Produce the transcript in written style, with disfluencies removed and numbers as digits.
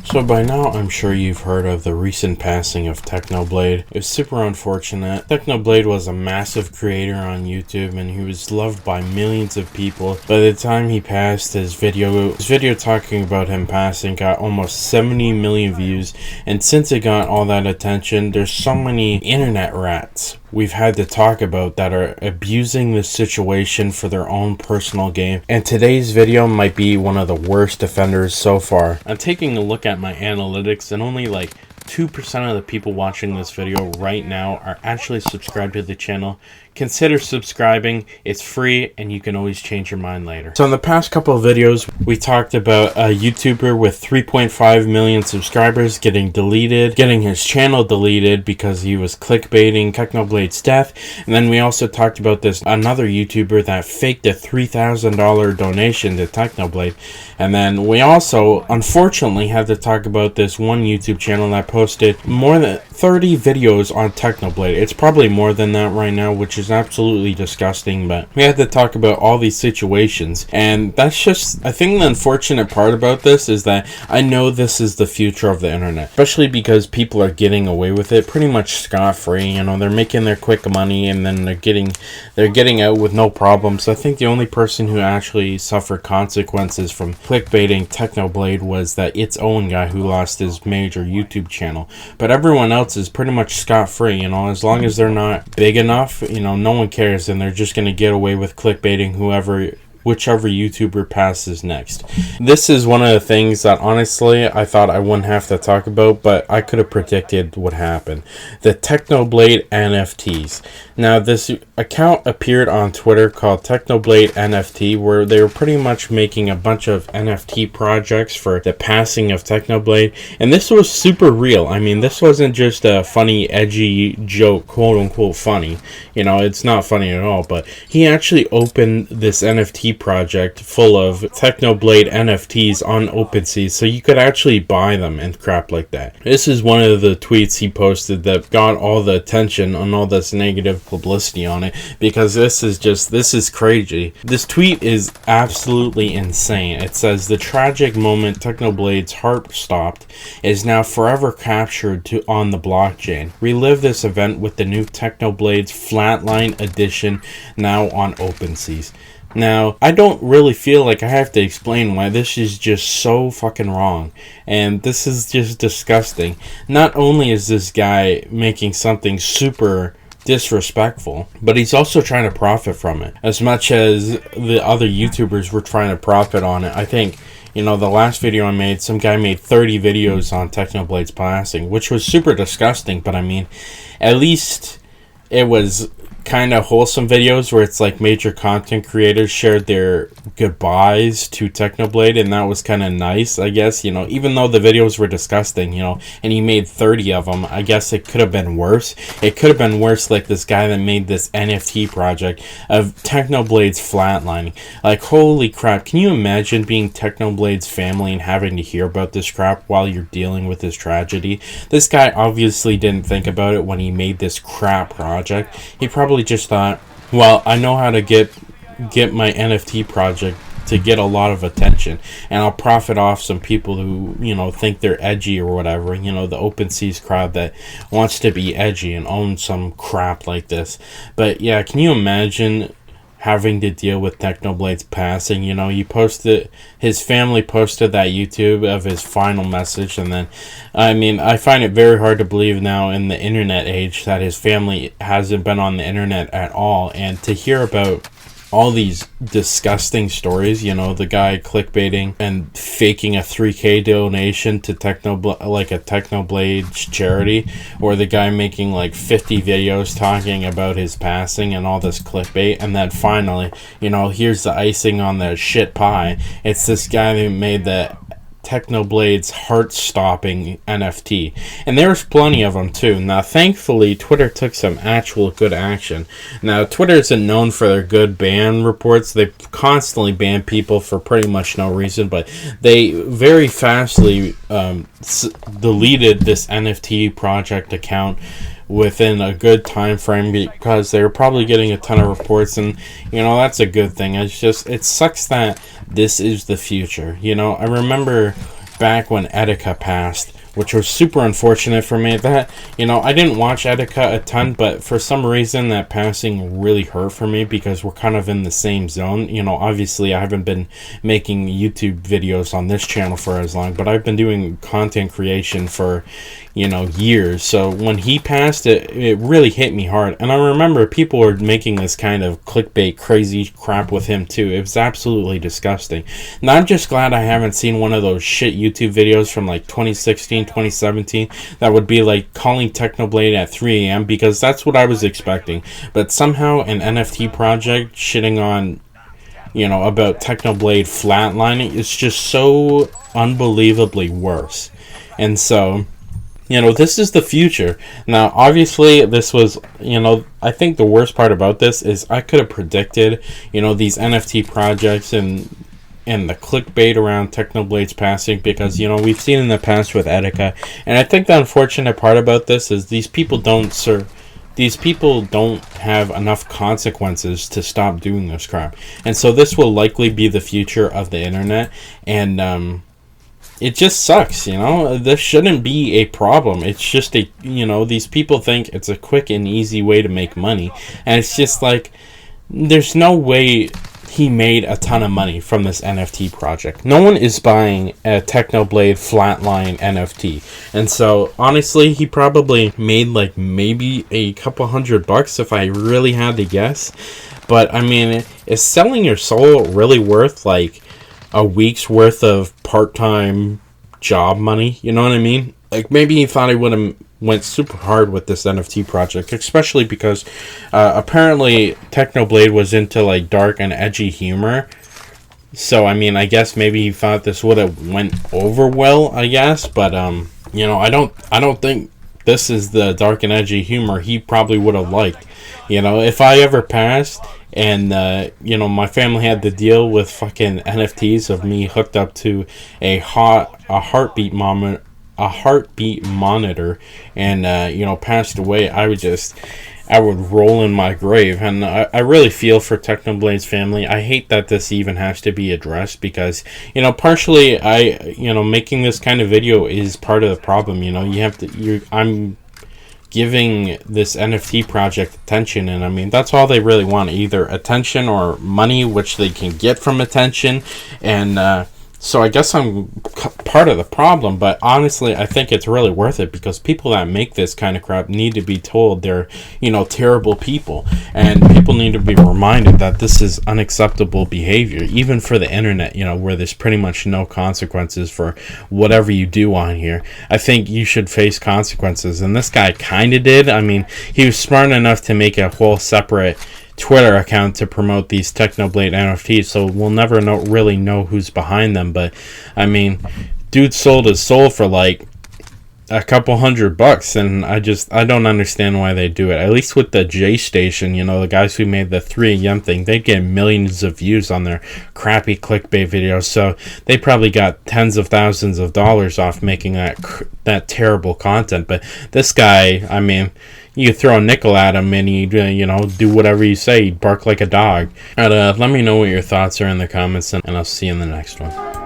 So by now, I'm sure you've heard of the recent passing of Technoblade. It's super unfortunate. Technoblade was a massive creator on YouTube and he was loved by millions of people. By the time he passed, his video talking about him passing got almost 70 million views, and since it got all that attention, there's so many internet rats we've had to talk about that are abusing this situation for their own personal gain, and today's video might be one of the worst offenders so far. I'm taking a look at my analytics and only like 2% of the people watching this video right now are actually subscribed to the channel. Consider subscribing. It's free and you can always change your mind later. So in the past couple of videos, we talked about a YouTuber with 3.5 million subscribers getting his channel deleted because he was clickbaiting Technoblade's death. And then we also talked about another YouTuber that faked a $3,000 donation to Technoblade. And then we also, unfortunately, had to talk about this one YouTube channel that posted more than 30 videos on Technoblade. It's probably more than that right now, which is absolutely disgusting, but we had to talk about all these situations. And that's just, I think the unfortunate part about this is that I know this is the future of the internet, especially because people are getting away with it pretty much scot-free. You know, they're making their quick money and then they're getting out with no problems. I think the only person who actually suffered consequences from clickbaiting Technoblade was its own guy who lost his major YouTube channel. But everyone else is pretty much scot-free, you know, as long as they're not big enough, you know, no one cares, and they're just going to get away with clickbaiting whichever YouTuber passes next. This is one of the things that honestly I thought I wouldn't have to talk about, but I could have predicted what happened. The Technoblade NFTs. Now, this account appeared on Twitter called Technoblade NFT, where they were pretty much making a bunch of NFT projects for the passing of Technoblade, and this was super real. I mean, this wasn't just a funny, edgy joke, quote-unquote funny. You know, it's not funny at all, but he actually opened this NFT project full of Technoblade NFTs on OpenSea, so you could actually buy them and crap like that. This is one of the tweets he posted that got all the attention on all this negative publicity on it, because this is crazy. This tweet is absolutely insane. It says, "The tragic moment Technoblade's heart stopped is now forever captured on the blockchain. Relive this event with the new Technoblade's Flatline edition now on OpenSea." Now, I don't really feel like I have to explain why this is just so fucking wrong. And this is just disgusting. Not only is this guy making something super disrespectful, but he's also trying to profit from it. As much as the other YouTubers were trying to profit on it. I think, you know, the last video I made, some guy made 30 videos on Technoblade's passing, which was super disgusting, but I mean, at least it was kind of wholesome videos where it's like major content creators shared their goodbyes to Technoblade, and that was kind of nice, I guess. You know, even though the videos were disgusting, you know, and he made 30 of them, I guess it could have been worse. It could have been worse, like this guy that made this NFT project of Technoblade's flatlining. Like, holy crap, can you imagine being Technoblade's family and having to hear about this crap while you're dealing with this tragedy? This guy obviously didn't think about it when he made this crap project. He probably just thought, well, I know how to get my NFT project to get a lot of attention, and I'll profit off some people who, you know, think they're edgy or whatever, you know, the OpenSea's crowd that wants to be edgy and own some crap like this. But yeah, can you imagine having to deal with Technoblade's passing? You know, his family posted that YouTube of his final message, and then, I mean, I find it very hard to believe now in the internet age that his family hasn't been on the internet at all, and to hear about all these disgusting stories, you know, the guy clickbaiting and faking a 3K donation to like a Technoblade charity, or the guy making like 50 videos talking about his passing and all this clickbait, and then finally, you know, here's the icing on the shit pie. It's this guy who made the Technoblade's heart-stopping NFT, and there's plenty of them too. Now, thankfully, Twitter took some actual good action. Now, Twitter isn't known for their good ban reports. They constantly ban people for pretty much no reason, but they very fastly deleted this NFT project account within a good time frame, because they were probably getting a ton of reports, and you know, that's a good thing. It's just, it sucks that this is the future. You know, I remember back when Etika passed, which was super unfortunate for me. That, you know, I didn't watch Etika a ton, but for some reason that passing really hurt for me because we're kind of in the same zone. You know, obviously I haven't been making YouTube videos on this channel for as long, but I've been doing content creation for, you know, years. So when he passed, it really hit me hard. And I remember people were making this kind of clickbait crazy crap with him too. It was absolutely disgusting. And I'm just glad I haven't seen one of those shit YouTube videos from like 2016, 2017 that would be like calling Technoblade at 3 a.m. because that's what I was expecting. But somehow an NFT project shitting on, you know, about Technoblade flatlining is just so unbelievably worse. And so, you know, this is the future. Now, obviously, this was, you know, I think the worst part about this is I could have predicted, you know, these NFT projects and the clickbait around Technoblade's passing because, you know, we've seen in the past with Etika. And I think the unfortunate part about this is these people don't have enough consequences to stop doing this crap. And so this will likely be the future of the internet. And, it just sucks, you know. This shouldn't be a problem. It's just a, you know, these people think it's a quick and easy way to make money. And it's just like, there's no way he made a ton of money from this NFT project. No one is buying a Technoblade flatline NFT. And so, honestly, he probably made like maybe a couple $100 if I really had to guess. But, I mean, is selling your soul really worth like a week's worth of part-time job money? You know what I mean? Like, maybe he thought he would have went super hard with this NFT project, especially because apparently Technoblade was into like dark and edgy humor. So I mean, I guess maybe he thought this would have went over well, I guess. But you know, I don't think this is the dark and edgy humor he probably would have liked. You know, if I ever passed and, you know, my family had to deal with fucking NFTs of me hooked up to a heartbeat monitor and, you know, passed away, I would roll in my grave. And I really feel for Technoblade's family. I hate that this even has to be addressed because, you know, partially you know, making this kind of video is part of the problem. You know, I'm giving this NFT project attention, and I mean, that's all they really want, either attention or money, which they can get from attention. And so I guess I'm part of the problem, but honestly, I think it's really worth it because people that make this kind of crap need to be told they're, you know, terrible people, and people need to be reminded that this is unacceptable behavior, even for the internet, you know, where there's pretty much no consequences for whatever you do on here. I think you should face consequences, and this guy kind of did. I mean, he was smart enough to make a whole separate Twitter account to promote these Technoblade NFTs, so we'll never really know who's behind them. But I mean, dude sold his soul for like a couple $100, and I don't understand why they do it. At least with the J Station, you know, the guys who made the 3 AM thing, they get millions of views on their crappy clickbait videos, so they probably got tens of thousands of dollars off making that terrible content. But this guy, I mean, you throw a nickel at him and he'd, you know, do whatever you say. He'd bark like a dog. Let me know what your thoughts are in the comments, and I'll see you in the next one.